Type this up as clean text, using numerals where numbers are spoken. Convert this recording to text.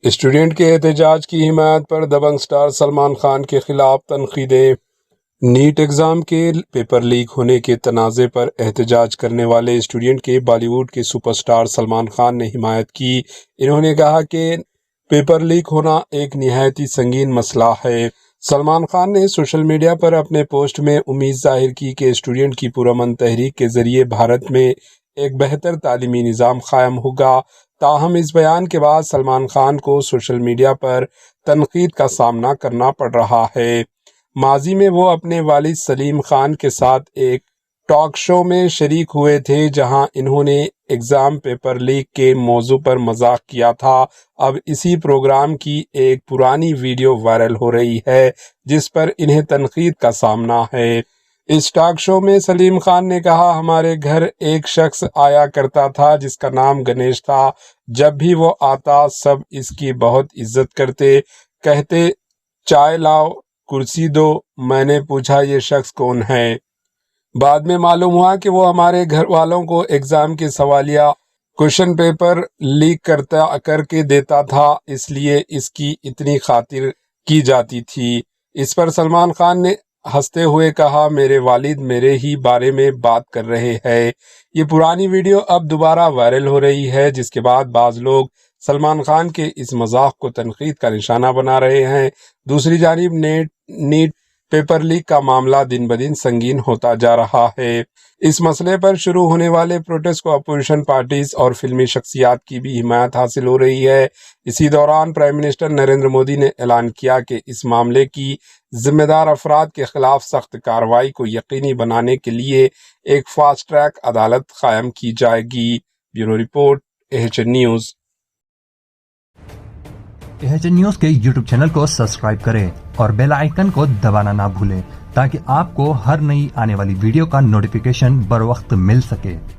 Student کے احتجاج کی حمایت پر دبنگ سٹار سلمان خان کے خلاف تنقیدیں۔ نیٹ ایگزام کے پیپر لیک ہونے کے تنازع پر احتجاج کرنے والے اسٹوڈنٹ کے بالی ووڈ کے سپر سٹار سلمان خان نے حمایت کی۔ انہوں نے کہا کہ پیپر لیک ہونا ایک نہایت سنگین مسئلہ ہے۔ سلمان خان نے سوشل میڈیا پر اپنے پوسٹ میں امید ظاہر کی کہ اسٹوڈنٹ کی پرامن تحریک کے ذریعے بھارت میں ایک بہتر تعلیمی نظام قائم ہوگا۔ تاہم اس بیان کے بعد سلمان خان کو سوشل میڈیا پر تنقید کا سامنا کرنا پڑ رہا ہے۔ ماضی میں وہ اپنے والد سلیم خان کے ساتھ ایک ٹاک شو میں شریک ہوئے تھے جہاں انہوں نے ایگزام پیپر لیک کے موضوع پر مذاق کیا تھا۔ اب اسی پروگرام کی ایک پرانی ویڈیو وائرل ہو رہی ہے جس پر انہیں تنقید کا سامنا ہے۔ اس ٹاک شو میں سلیم خان نے کہا، ہمارے گھر ایک شخص آیا کرتا تھا جس کا نام گنیش تھا۔ جب بھی وہ آتا سب اس کی بہت عزت کرتے، کہتے چائے لاؤ، کرسی دو۔ میں نے پوچھا یہ شخص کون ہے؟ بعد میں معلوم ہوا کہ وہ ہمارے گھر والوں کو ایگزام کے سوالیہ کوشچن پیپر لیک کر کے دیتا تھا، اس لیے اس کی اتنی خاطر کی جاتی تھی۔ اس پر سلمان خان نے ہنستے ہوئے کہا، میرے والد میرے ہی بارے میں بات کر رہے ہیں۔ یہ پرانی ویڈیو اب دوبارہ وائرل ہو رہی ہے جس کے بعد بعض لوگ سلمان خان کے اس مذاق کو تنقید کا نشانہ بنا رہے ہیں۔ دوسری جانب نیٹ پیپر لیک کا معاملہ دن بدن سنگین ہوتا جا رہا ہے۔ اس مسئلے پر شروع ہونے والے پروٹیسٹ کو اپوزیشن پارٹیز اور فلمی شخصیات کی بھی حمایت حاصل ہو رہی ہے۔ اسی دوران پرائم منسٹر نریندر مودی نے اعلان کیا کہ اس معاملے کی ذمہ دار افراد کے خلاف سخت کارروائی کو یقینی بنانے کے لیے ایک فاسٹ ٹریک عدالت قائم کی جائے گی۔ Bureau report, AHN news. AHN news کے YouTube چینل کو سبسکرائب کریں اور بیل آئیکن کو دبانا نہ بھولیں تاکہ آپ کو ہر نئی آنے والی ویڈیو کا نوٹیفیکیشن بر وقت مل سکے۔